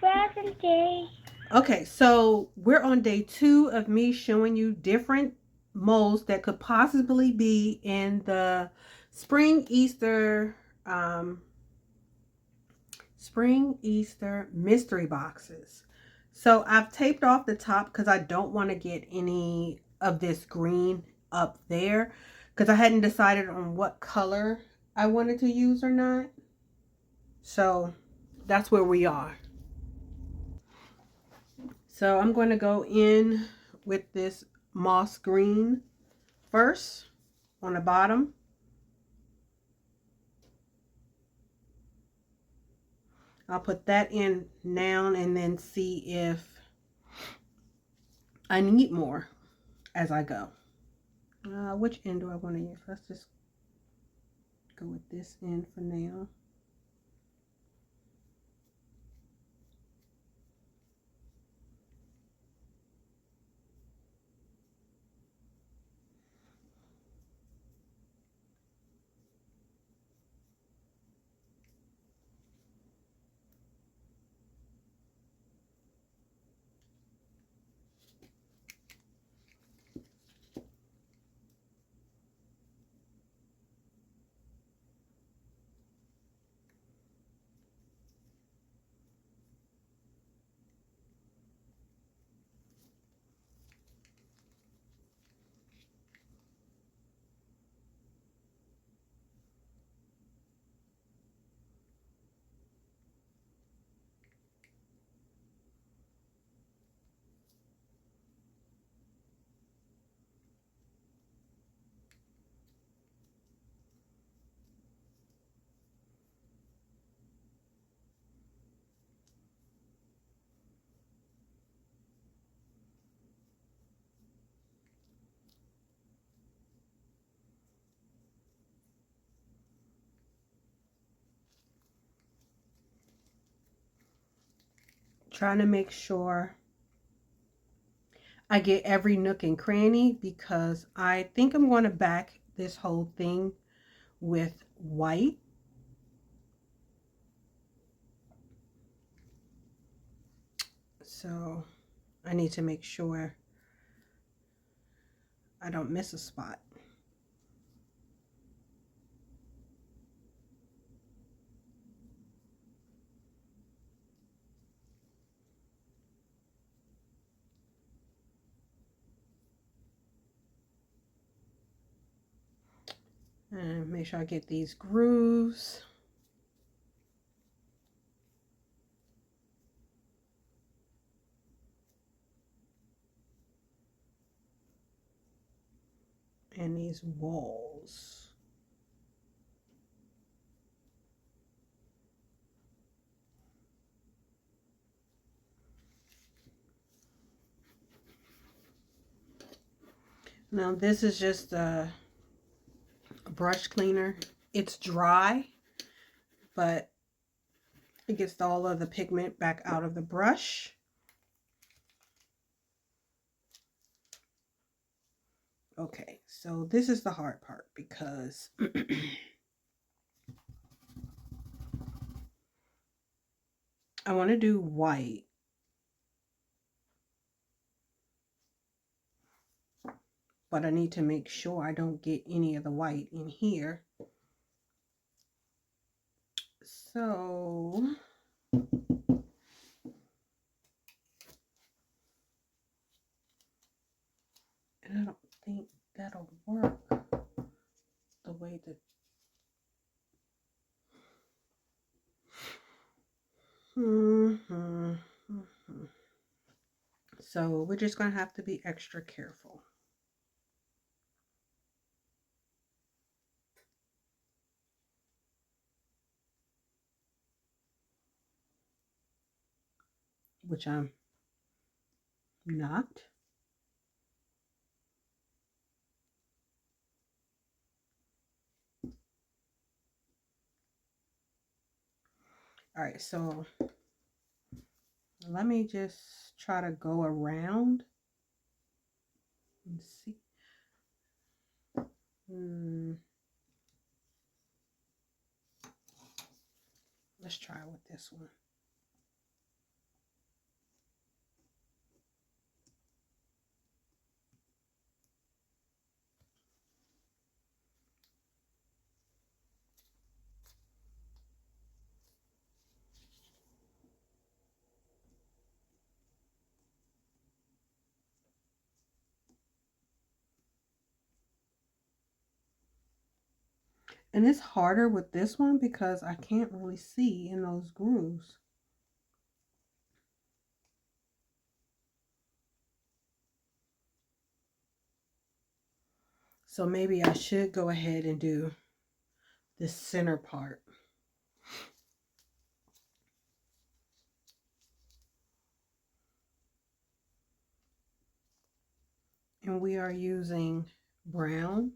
Present day. Okay, so we're on day 2 of me showing you different molds that could possibly be in the spring um, Easter mystery boxes. So I've taped off the top because I don't want to get any of this green up there because I hadn't decided on what color I wanted to use or not. So that's where we are. So I'm going to go in with this moss green first on the bottom. I'll put that in now and then see if I need more as I go. Which end do I want to use? Let's just go with this end for now. Trying to make sure I get every nook and cranny because I think I'm going to back this whole thing with white. So I need to make sure I don't miss a spot. And make sure I get these grooves. And these walls. Now this is just a brush cleaner. It's dry, but it gets all of the pigment back out of the brush. Okay, so this is the hard part because I want to do white, but I need to make sure I don't get any of the white in here. So and I don't think that'll work the way that So we're just going to have to be extra careful. Which I'm not. All right, so let me just try to go around and see. Let's try with this one. And it's harder with this one because I can't really see in those grooves. So maybe I should go ahead and do this center part. And we are using brown.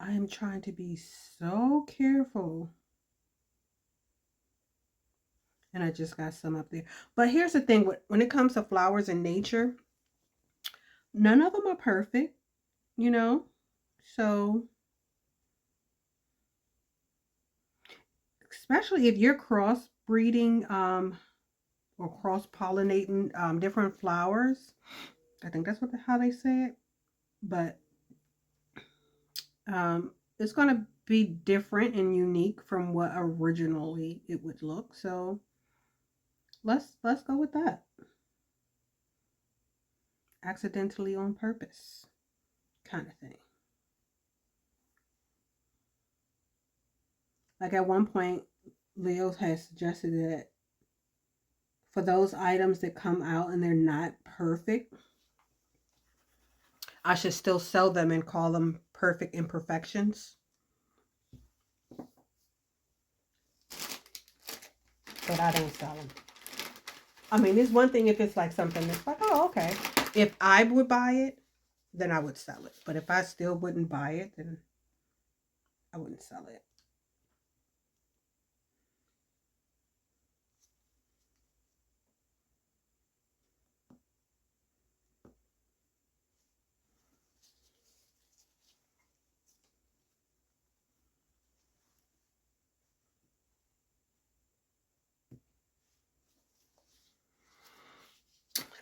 I am trying to be so careful. And I just got some up there. But here's the thing, when it comes to flowers in nature, none of them are perfect, you know? So, especially if you're crossbreeding or cross-pollinating different flowers. I think that's how they say it. But it's going to be different and unique from what originally it would look. So, let's go with that. Accidentally on purpose kind of thing. Like at one point, Leo has suggested that for those items that come out and they're not perfect, I should still sell them and call them perfect imperfections. But I don't sell them. I mean, it's one thing if it's like something that's like, oh, okay. If I would buy it, then I would sell it. But if I still wouldn't buy it, then I wouldn't sell it.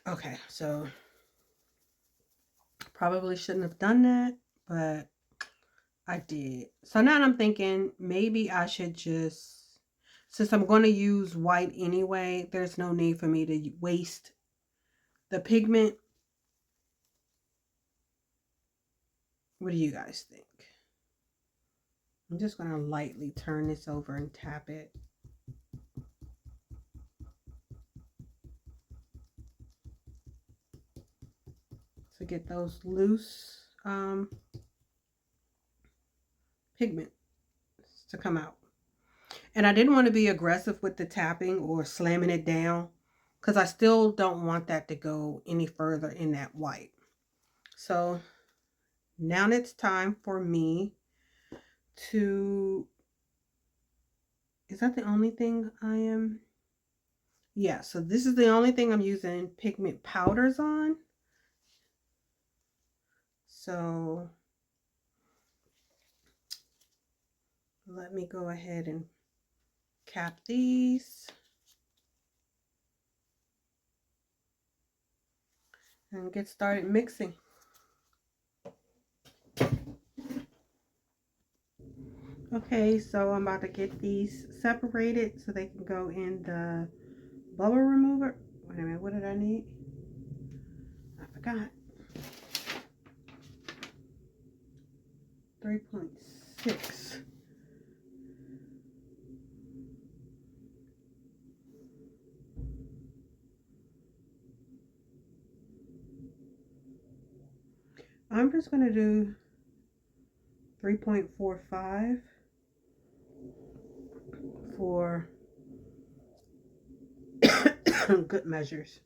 Okay, so probably shouldn't have done that, but I did. So now I'm thinking maybe I should just, since I'm going to use white anyway, there's no need for me to waste the pigment. What do you guys think? I'm just going to lightly turn this over and tap it. To get those loose pigment to come out. And I didn't want to be aggressive with the tapping or slamming it down because I still don't want that to go any further in that white. So now it's time for me to, is that the only thing I am? Yeah, so this is the only thing I'm using pigment powders on. So let me go ahead and cap these. And get started mixing. Okay, so I'm about to get these separated so they can go in the bubble remover. Wait a minute, what did I need? I forgot. 3.6. I'm just going to do 3.45 for good measures.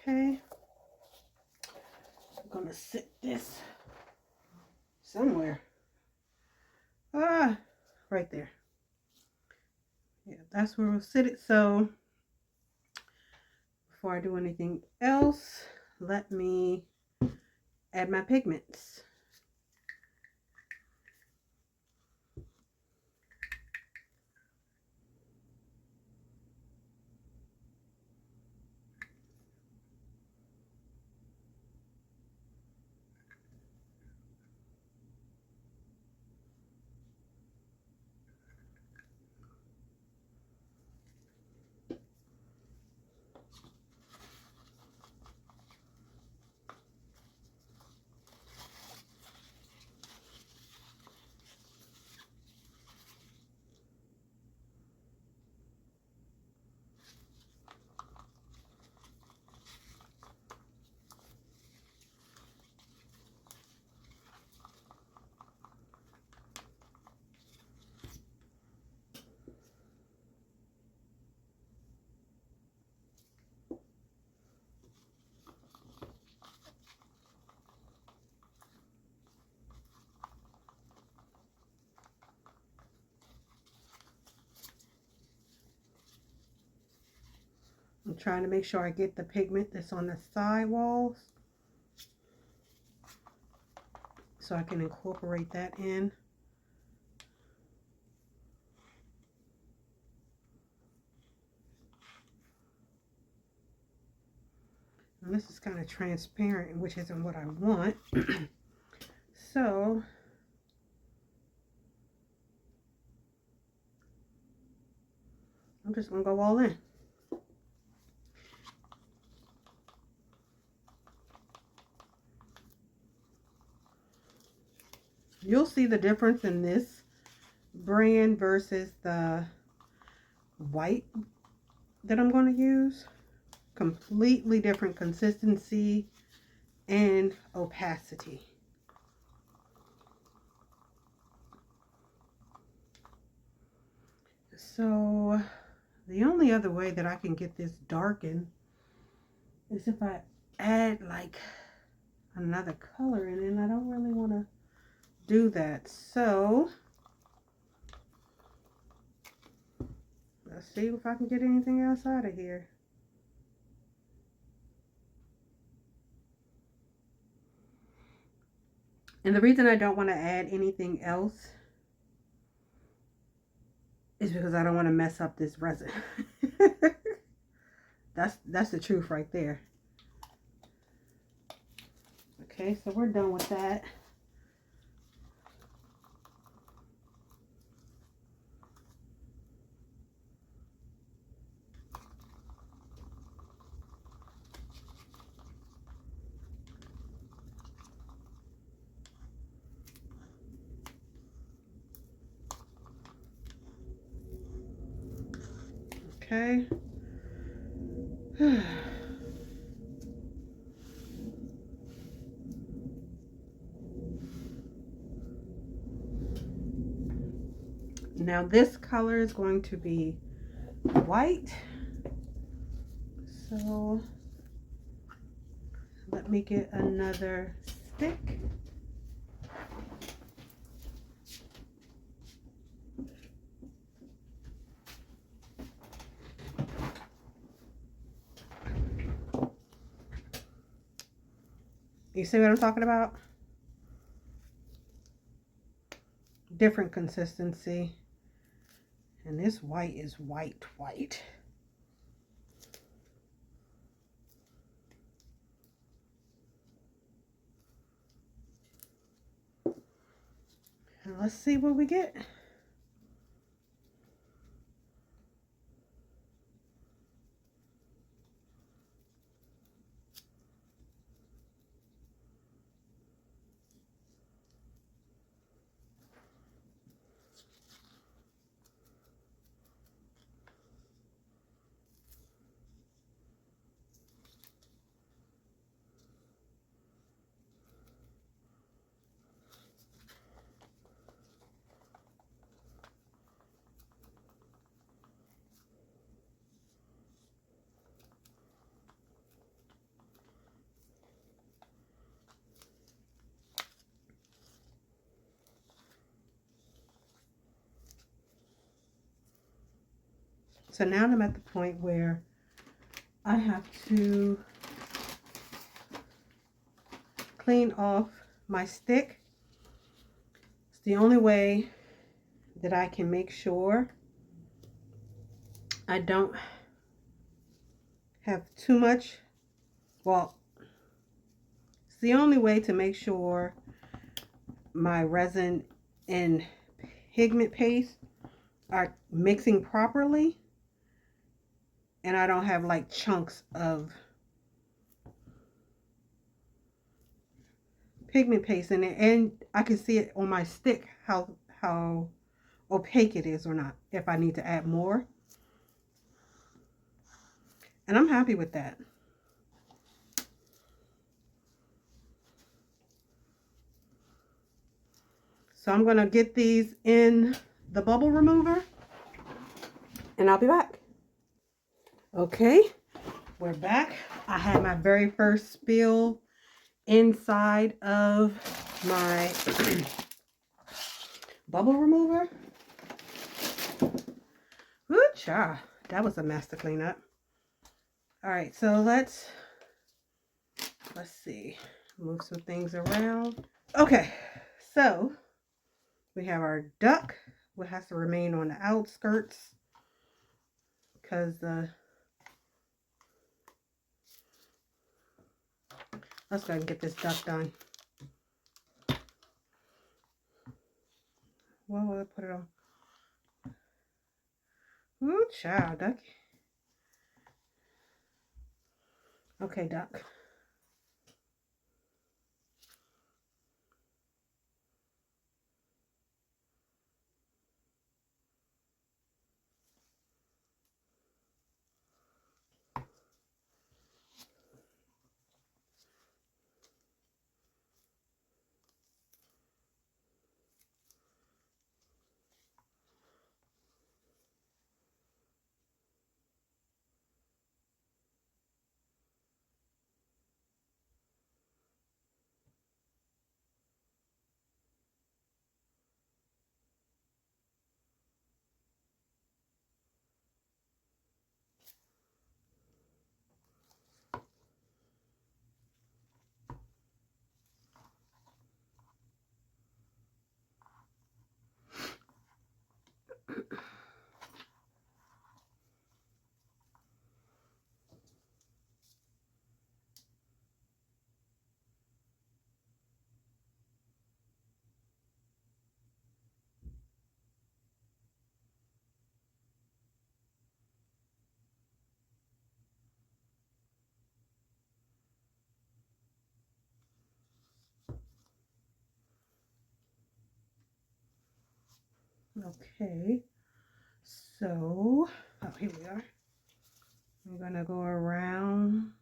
Okay. I'm gonna sit this somewhere. Ah, right there. Yeah, that's where we'll sit it. So before I do anything else, let me add my pigments. I'm trying to make sure I get the pigment that's on the side walls so I can incorporate that in. And this is kind of transparent, which isn't what I want. So I'm just gonna go all in. You'll see the difference in this brand versus the white that I'm going to use. Completely different consistency and opacity. So the only other way that I can get this darkened is if I add like another color in it, and I don't really want to do that. So let's see if I can get anything else out of here. And the reason I don't want to add anything else is because I don't want to mess up this resin. That's the truth right there. Okay, so we're done with that. Okay. Now this color is going to be white. So let me get another stick. You see what I'm talking about? Different consistency. And this white is white. And let's see what we get. So now I'm at the point where I have to clean off my stick. It's the only way that I can make sure I don't have too much. Well, it's the only way to make sure my resin and pigment paste are mixing properly and I don't have like chunks of pigment paste in it, and I can see it on my stick how opaque it is or not, if I need to add more. And I'm happy with that. So I'm gonna get these in the bubble remover and I'll be back. Okay, we're back. I had my very first spill inside of my bubble remover. Woo cha, that was a mess to clean up. All right, so let's see, move some things around. Okay, so we have our duck, what has to remain on the outskirts because let's go ahead and get this duck done. What will I put it on? Ooh, child, duck. Okay, duck. Okay, so, oh, here we are. I'm gonna go around.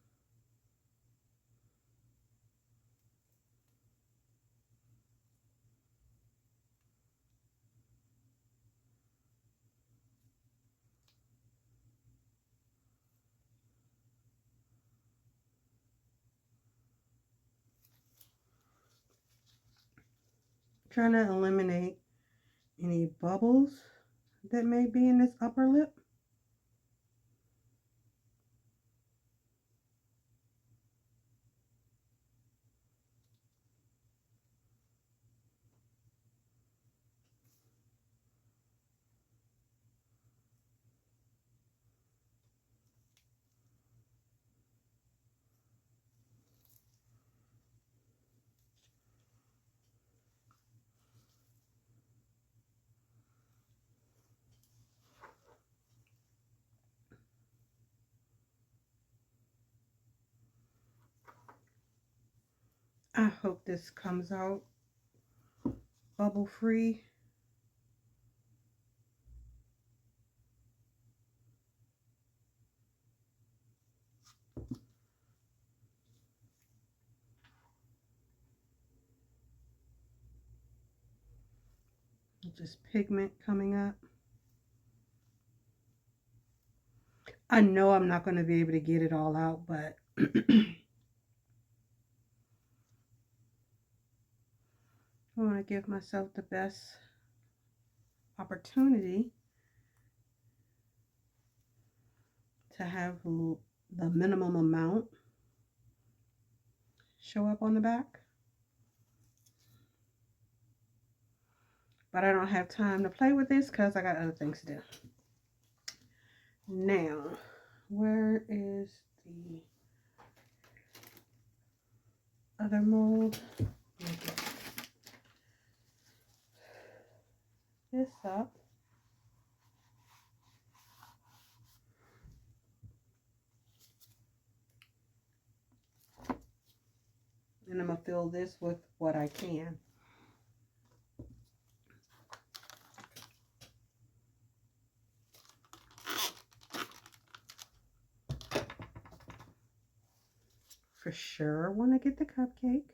Trying to eliminate any bubbles that may be in this upper lip. I hope this comes out bubble free. Just pigment coming up. I know I'm not going to be able to get it all out, but I want to give myself the best opportunity to have the minimum amount show up on the back. But I don't have time to play with this because I got other things to do. Now, where is the other mold? This up. And I'm going to fill this with what I can. For sure want to get the cupcake.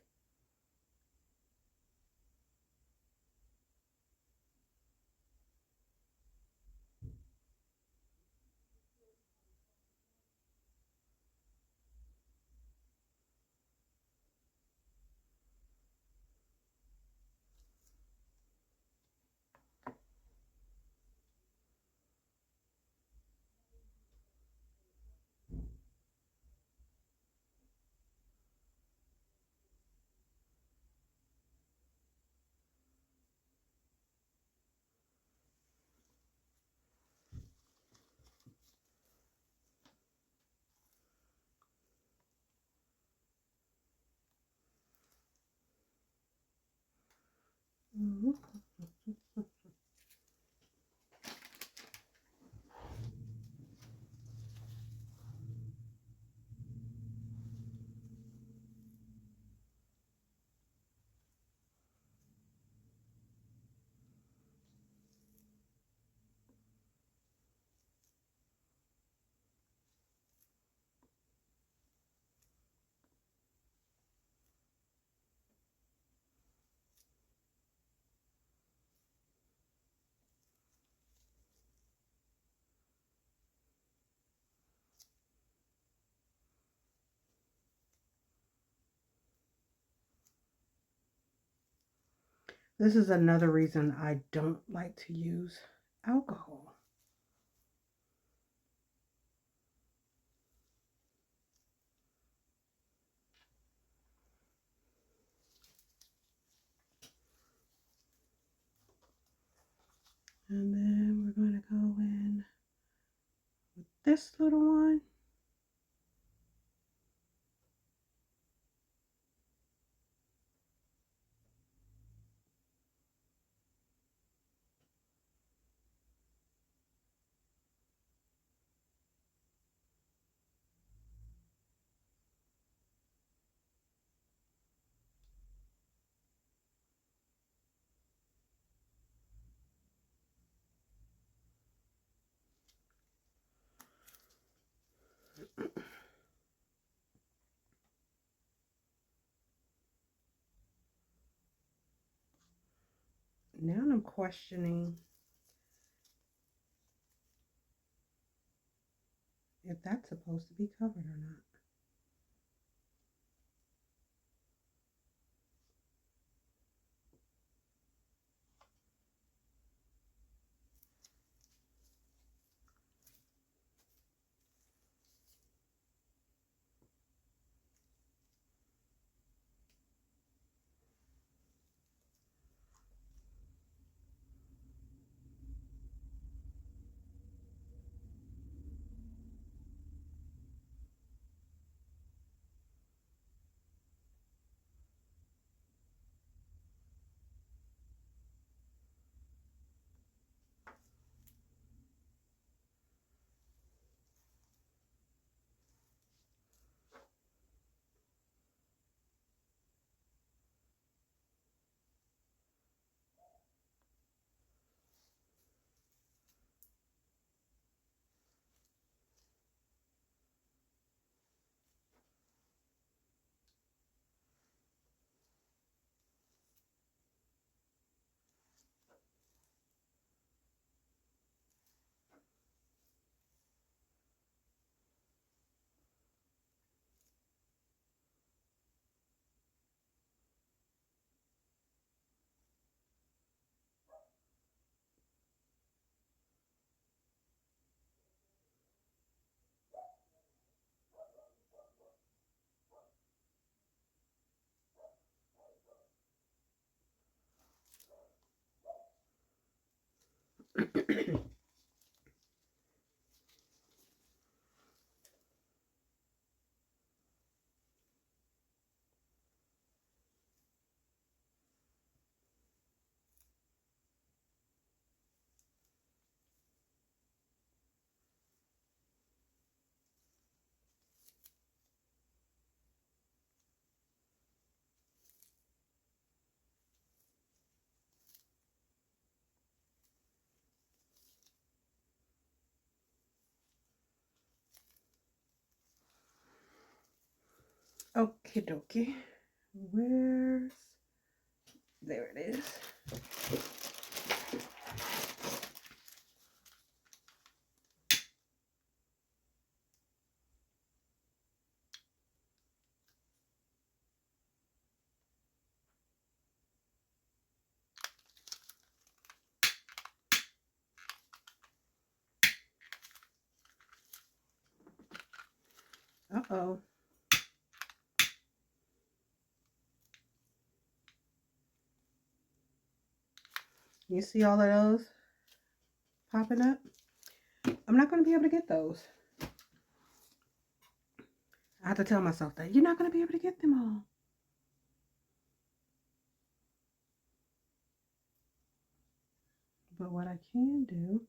This is another reason I don't like to use alcohol. And then we're going to go in with this little one. Now I'm questioning if that's supposed to be covered or not. Okie dokie. Where's... There it is. Uh-oh. You see all of those popping up? I'm not going to be able to get those. I have to tell myself that. You're not going to be able to get them all. But what I can do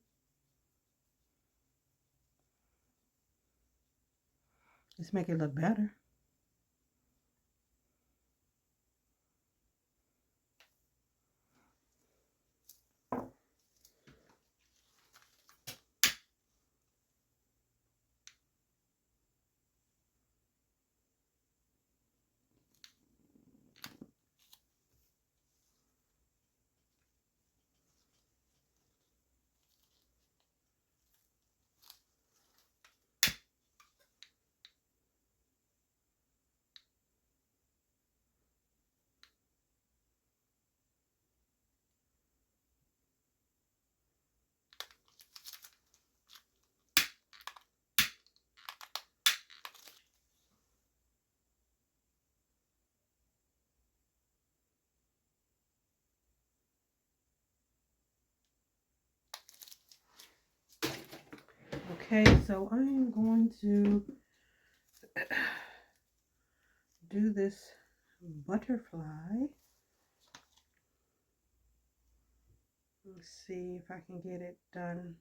is make it look better. Okay, so I am going to do this butterfly. Let's see if I can get it done